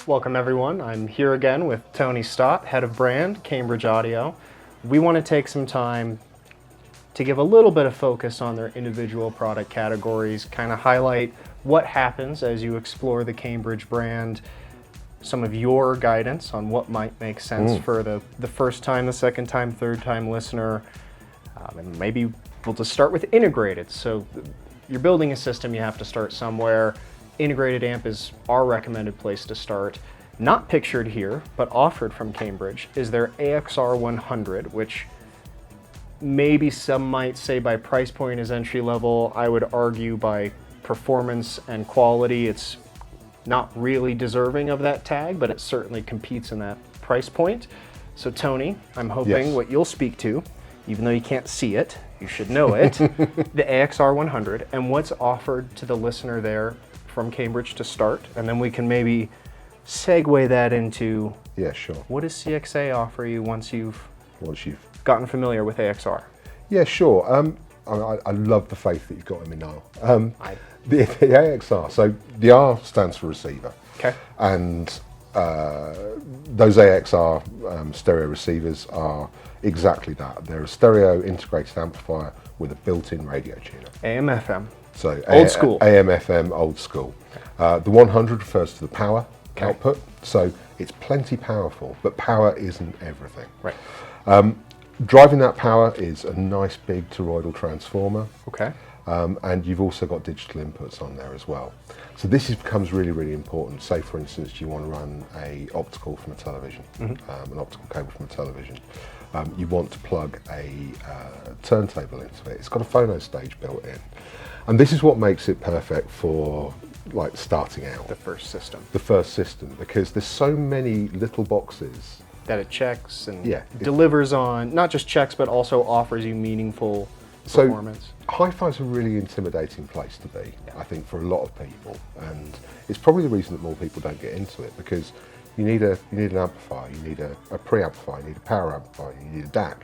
Welcome everyone. I'm here again with Tony Stott, Head of Brand, Cambridge Audio. We want to take some time to give a little bit of focus on their individual product categories, kind of highlight what happens as you explore the Cambridge brand, some of your guidance on what might make sense for the first time, the second time, third time listener. And maybe we'll just start with integrated. So you're building a system, you have to start somewhere. Integrated amp is our recommended place to start. Not pictured here, but offered from Cambridge, is their AXR100, which maybe some might say by price point is entry level. I would argue by performance and quality, it's not really deserving of that tag, but it certainly competes in that price point. So Tony, I'm hoping what you'll speak to, even though you can't see it, you should know it, the AXR100 and what's offered to the listener there from Cambridge to start, and then we can maybe segue that into what does CXA offer you once you've gotten familiar with AXR? Yeah, sure. I love the faith that you've got in me now. The AXR, so the R stands for receiver. Okay. And those AXR stereo receivers are exactly that. They're a stereo integrated amplifier with a built-in radio tuner. AM/FM. So old school. AM/FM, old school. The 100 refers to the power output, so it's plenty powerful, but power isn't everything. Right. Driving that power is a nice big toroidal transformer. Okay. And you've also got digital inputs on there as well. So this becomes really, really important. Say, for instance, you want to run an optical from a television, an optical cable from a television. You want to plug a turntable into it. It's got a phono stage built in. And this is what makes it perfect for like starting out. The first system. The first system, because there's so many little boxes that it checks and delivers on, not just checks, but also offers you meaningful performance. So hi-fi is a really intimidating place to be, I think, for a lot of people. And it's probably the reason that more people don't get into it, because you need an amplifier, you need a preamplifier, you need a power amplifier, you need a DAC,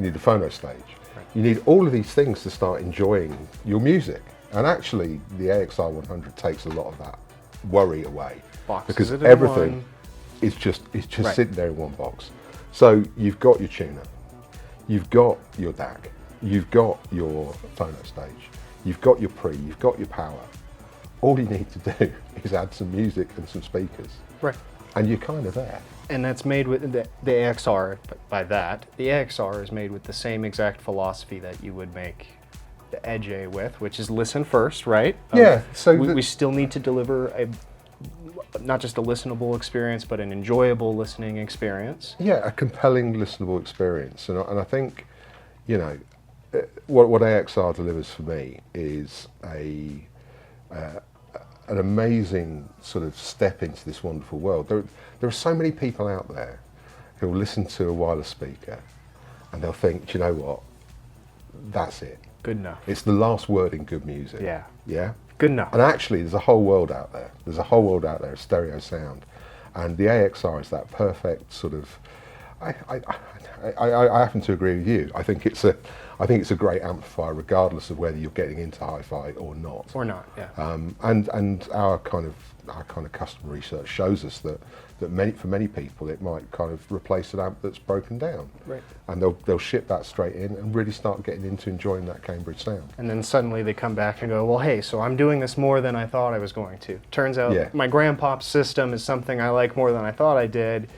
you need a phono stage. You need all of these things to start enjoying your music. And actually, the AXR100 takes a lot of that worry away. Because everything is just sitting there in one box. So you've got your tuner, you've got your DAC, you've got your phono stage, you've got your pre, you've got your power. All you need to do is add some music and some speakers. Right. And you're kind of there. And that's made with the AXR, by that, the AXR is made with the same exact philosophy that you would make the Edge A with, which is listen first, right? Yeah. So we still need to deliver not just a listenable experience, but an enjoyable listening experience. Yeah, a compelling listenable experience. And I think, you know, what AXR delivers for me is an amazing sort of step into this wonderful world. There are so many people out there who will listen to a wireless speaker and they'll think, do you know what, that's it. Good enough. It's the last word in good music. Yeah. Yeah? Good enough. And actually, there's a whole world out there. There's a whole world out there of stereo sound. And the AXR is that perfect sort of, I happen to agree with you. I think it's a great amplifier, regardless of whether you're getting into hi-fi or not. Or not, yeah. And our kind of customer research shows us that for many people it might kind of replace an amp that's broken down. Right. And they'll ship that straight in and really start getting into enjoying that Cambridge sound. And then suddenly they come back and go, well, hey, so I'm doing this more than I thought I was going to. Turns out my grandpop's system is something I like more than I thought I did.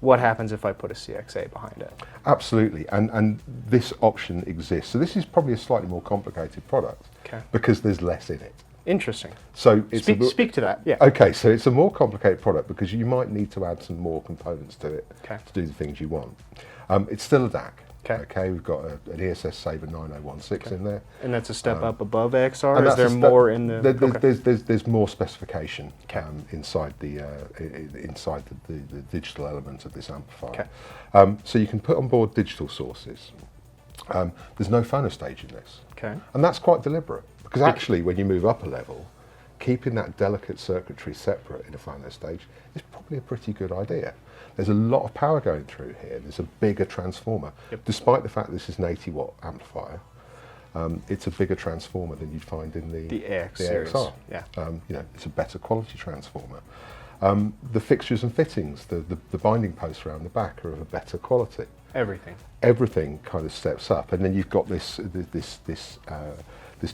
What happens if I put a CXA behind it? Absolutely, and this option exists. So this is probably a slightly more complicated product because there's less in it. Interesting. So it's speak to that, yeah. Okay, so it's a more complicated product because you might need to add some more components to it to do the things you want. It's still a DAC. Okay, we've got an ESS Saber 9016 in there. And that's a step up above AXR, or is there more in the... There's more specification inside the digital element of this amplifier. So you can put on board digital sources. There's no phono stage in this. And that's quite deliberate, because actually when you move up a level, keeping that delicate circuitry separate in a phono stage is probably a pretty good idea. There's a lot of power going through here. There's a bigger transformer. Despite the fact this is an 80 watt amplifier, it's a bigger transformer than you'd find in the AX series. AXR. You know, it's a better quality transformer. The fixtures and fittings, the binding posts around the back are of a better quality. Everything kind of steps up, and then you've got this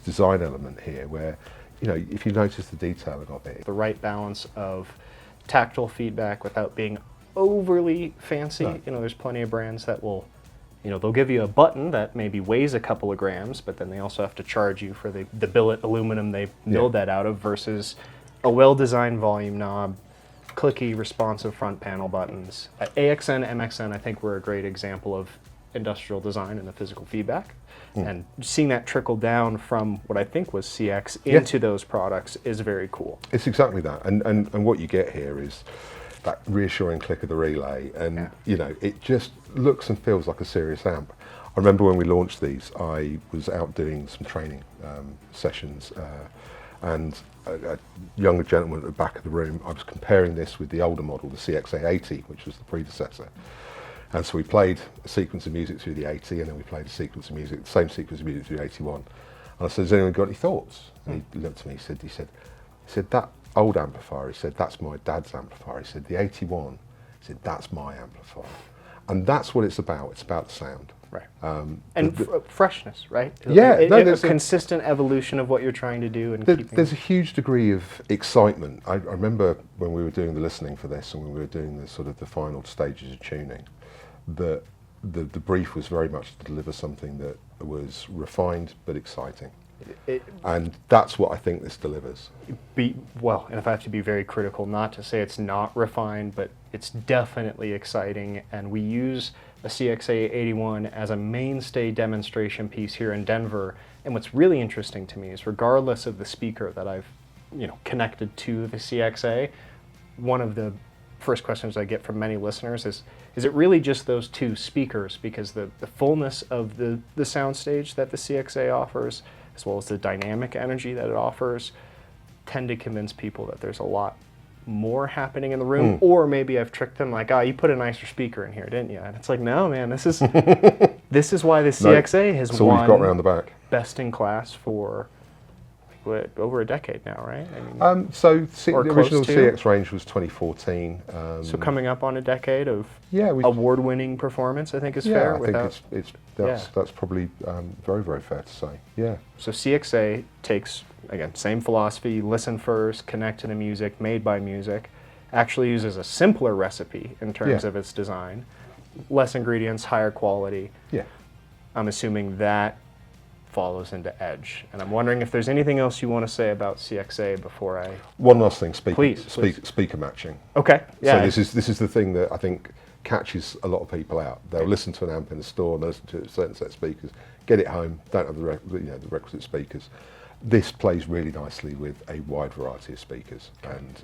design element here where, you know, if you notice the detailing of it, the right balance of tactile feedback without being overly fancy. No. You know, there's plenty of brands that will, you know, they'll give you a button that maybe weighs a couple of grams, but then they also have to charge you for the billet aluminum they milled that out of, versus a well-designed volume knob, clicky, responsive front panel buttons. AXN, MXN, I think, were a great example of industrial design and the physical feedback. And seeing that trickle down from what I think was CX into those products is very cool. It's exactly that, and what you get here is that reassuring click of the relay, and you know, it just looks and feels like a serious amp. I remember when we launched these, I was out doing some training sessions, and a younger gentleman at the back of the room, I was comparing this with the older model, the CXA80, which was the predecessor. And so we played a sequence of music through the 80, and then we played a sequence of music, the same sequence of music through the 81. And I said, has anyone got any thoughts? And he looked at me, he said, that old amplifier, he said, that's my dad's amplifier. He said, the 81, he said, that's my amplifier. And that's what it's about the sound. Right. And freshness, right? There's a consistent evolution of what you're trying to do. And there's a huge degree of excitement. I remember when we were doing the listening for this, and when we were doing the sort of the final stages of tuning, that the brief was very much to deliver something that was refined but exciting. And that's what I think this delivers. Well, and if I have to be very critical, not to say it's not refined, but it's definitely exciting. And we use a CXA81 as a mainstay demonstration piece here in Denver. And what's really interesting to me is, regardless of the speaker that I've, you know, connected to the CXA, one of the first questions I get from many listeners is it really just those two speakers? Because the fullness of the soundstage that the CXA offers, as well as the dynamic energy that it offers, tend to convince people that there's a lot more happening in the room. Or maybe I've tricked them, like, you put a nicer speaker in here, didn't you? And it's like, no, man, this is this is why the CXA has all won you've got around the back. Best in class for over a decade now, right? I mean, so the original CX range was 2014. So coming up on a decade of award-winning performance, I think is fair. I think that's probably very, very fair to say. Yeah. So CXA takes, again, same philosophy: listen first, connect to the music, made by music. Actually uses a simpler recipe in terms of its design, less ingredients, higher quality. Yeah. I'm assuming that follows into Edge, and I'm wondering if there's anything else you want to say about CXA before I... One last thing, please. Speaker matching. Okay, yeah. So this is the thing that I think catches a lot of people out. They'll listen to an amp in the store, and they'll listen to a certain set of speakers, get it home, don't have the requisite speakers. This plays really nicely with a wide variety of speakers, and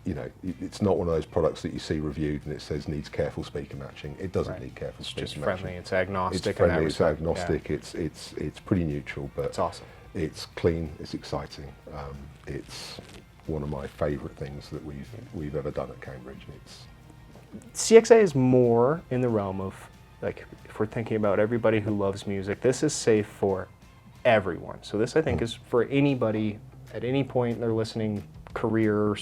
you know, it's not one of those products that you see reviewed and it says needs careful speaker matching. It doesn't need careful speaker matching. It's just friendly, it's agnostic. It's friendly, it's agnostic, it's pretty neutral, but it's awesome. It's clean, it's exciting. It's one of my favourite things that we've ever done at Cambridge. CXA is more in the realm of, like, if we're thinking about everybody who loves music, this is safe for everyone. So this, I think, is for anybody at any point in their listening career,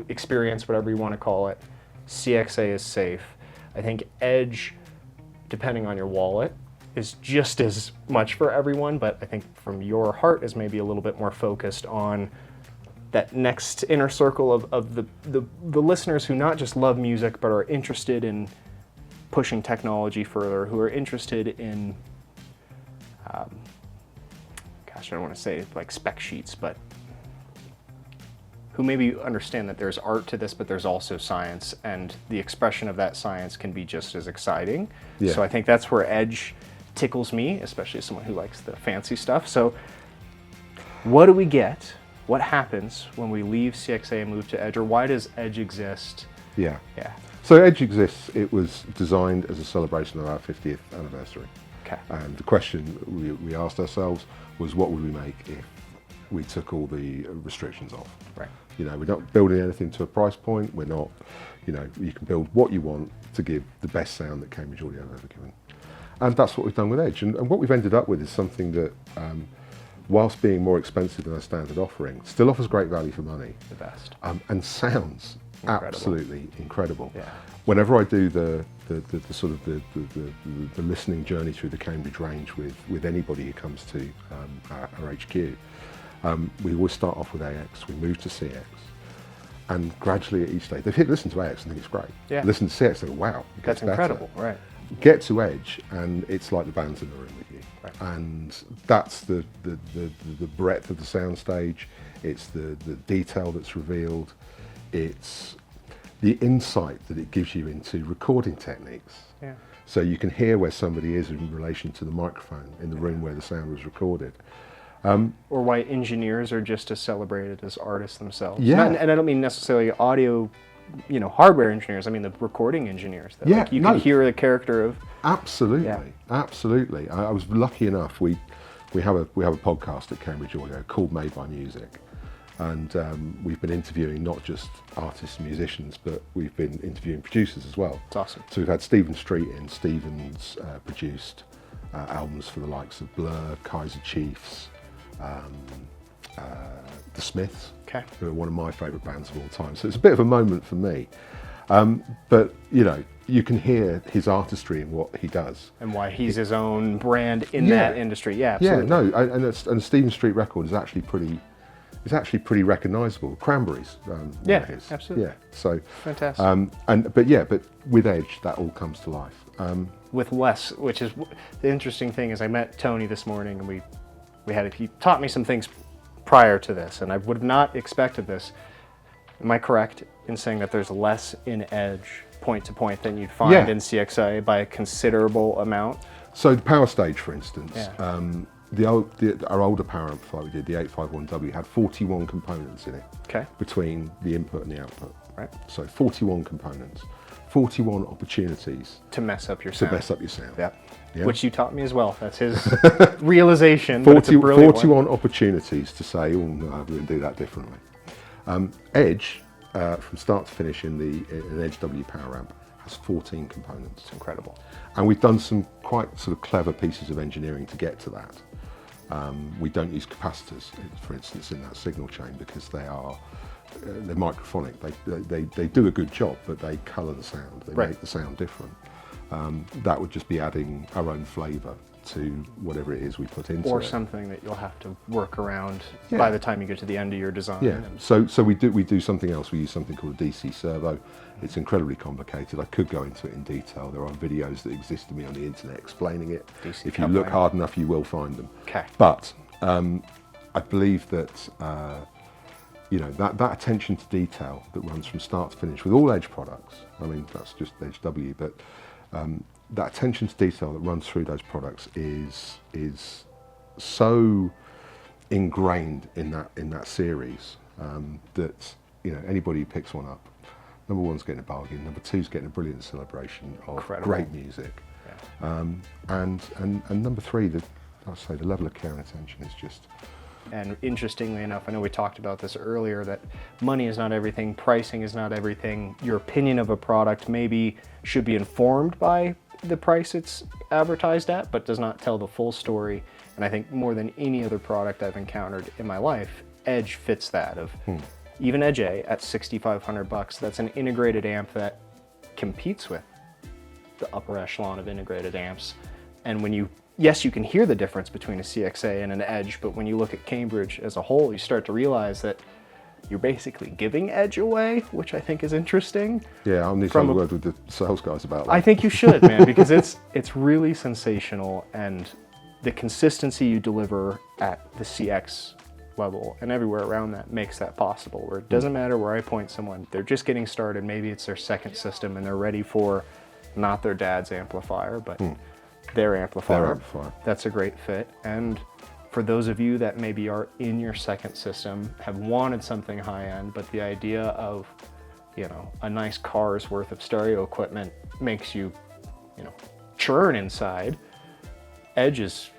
experience, whatever you want to call it. CXA is safe. I think Edge, depending on your wallet, is just as much for everyone, but I think from your heart is maybe a little bit more focused on that next inner circle of the listeners who not just love music, but are interested in pushing technology further, who are interested in, I don't want to say like spec sheets, but who maybe understand that there's art to this, but there's also science, and the expression of that science can be just as exciting. Yeah. So I think that's where Edge tickles me, especially as someone who likes the fancy stuff. So what do we get? What happens when we leave CXA and move to Edge, or why does Edge exist? Yeah. So Edge exists, it was designed as a celebration of our 50th anniversary. Okay. And the question we asked ourselves was, what would we make if we took all the restrictions off? Right. You know, we're not building anything to a price point. We're not, you know, you can build what you want to give the best sound that Cambridge Audio have ever given. And that's what we've done with Edge. And what we've ended up with is something that, whilst being more expensive than our standard offering, still offers great value for money. The best. And sounds absolutely incredible. Yeah. Whenever I do the sort of the listening journey through the Cambridge range with anybody who comes to our HQ, we always start off with AX, we move to CX, and gradually at each stage, they listen to AX and think it's great. Yeah. Listen to CX, they go, wow, it That's gets better. incredible, right? Get to Edge, and it's like the band's in the room with you. Right. And that's the breadth of the soundstage, it's the detail that's revealed, it's the insight that it gives you into recording techniques. Yeah. So you can hear where somebody is in relation to the microphone in the room where the sound was recorded. Or why engineers are just as celebrated as artists themselves. Yeah. And I don't mean necessarily audio, hardware engineers. I mean the recording engineers. That, Yeah, like, you can hear the character of. Absolutely, Yeah. absolutely. I was lucky enough. We have a podcast at Cambridge Audio called Made by Music, and we've been interviewing not just artists and musicians, but we've been interviewing producers as well. It's awesome. So we've had Stephen Street in. Stephen's produced albums for the likes of Blur, Kaiser Chiefs, The Smiths, Okay. who are one of my favourite bands of all time. So it's a bit of a moment for me. But you can hear his artistry in what he does. And why he's his own brand in Yeah. that industry. Yeah, absolutely. Yeah, no, and a Stephen Street record is actually pretty recognisable. Cranberries, one Yeah, of his. absolutely. Yeah, so Fantastic. but with Edge, that all comes to life. With less, which is the interesting thing is I met Tony this morning and he taught me some things prior to this, and I would have not expected this. Am I correct in saying that there's less in Edge point to point than you'd find in CXA by a considerable amount? So the power stage, for instance, Yeah. our older power amplifier we did, the 851W, had 41 components in it. Okay. Between the input and the output. Right. So 41 components, 41 opportunities To mess up your to sound. mess up your sound. Yeah. Yeah. Which you taught me as well. That's his realization. But it's a brilliant 41 opportunities to say, oh no, I'm going to do that differently. Edge, from start to finish in an Edge W power amp, has 14 components. It's incredible. And we've done some quite sort of clever pieces of engineering to get to that. We don't use capacitors, for instance, in that signal chain because they're microphonic. They do a good job, but they colour the sound. They make the sound different. That would just be adding our own flavour to whatever it is we put into it. Or something that you'll have to work around by the time you get to the end of your design. Yeah. So we do something else. We use something called a DC servo. It's incredibly complicated. I could go into it in detail. There are videos that exist to me on the internet explaining it. DC if you look coupling. hard enough, you will find them. Okay. But I believe that that attention to detail that runs from start to finish with all Edge products. I mean, that's just Edge W, but that attention to detail that runs through those products is so ingrained in that series that anybody who picks one up, number one's getting a bargain, number two's getting a brilliant celebration of great music, and number three, the level of care and attention is just. And interestingly enough, I know we talked about this earlier, that money is not everything, pricing is not everything. Your opinion of a product maybe should be informed by the price it's advertised at, but does not tell the full story. And I think more than any other product I've encountered in my life, Edge fits that. Even Edge A at $6,500, that's an integrated amp that competes with the upper echelon of integrated amps. And when you can hear the difference between a CXA and an Edge, but when you look at Cambridge as a whole, you start to realize that you're basically giving Edge away, which I think is interesting. Yeah, I'll need to have a word with the sales guys about that. I think you should, man, because it's really sensational, and the consistency you deliver at the CX level and everywhere around that makes that possible, where it doesn't matter where I point someone, they're just getting started, maybe it's their second system and they're ready for not their dad's amplifier, but their amplifier. That's a great fit. And for those of you that maybe are in your second system, have wanted something high-end, but the idea of, a nice car's worth of stereo equipment makes you, churn inside, Edge is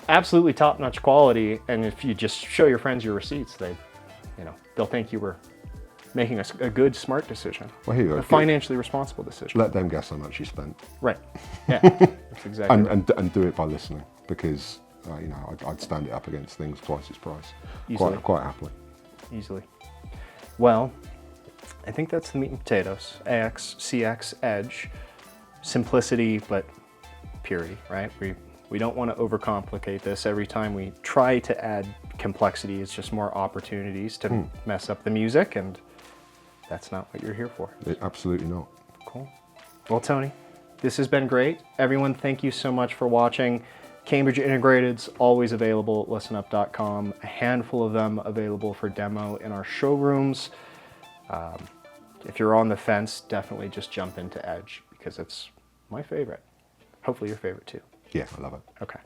absolutely top-notch quality, and if you just show your friends your receipts, they'll think you were making a good, smart decision. Well, here you go. A financially responsible decision. Let them guess how much you spent. Right. Yeah. That's exactly right. And do it by listening, because I'd stand it up against things twice its price. Easily. Quite happily. Easily. Well, I think that's the meat and potatoes. AX, CX, Edge. Simplicity, but purity, right? We don't want to overcomplicate this. Every time we try to add complexity, it's just more opportunities to mess up the music, and that's not what you're here for. Absolutely not. Cool. Well, Tony, this has been great. Everyone, thank you so much for watching. Cambridge Integrated's always available at listenup.com. A handful of them available for demo in our showrooms. If you're on the fence, definitely just jump into Edge because it's my favorite. Hopefully your favorite too. Yeah, I love it. Okay.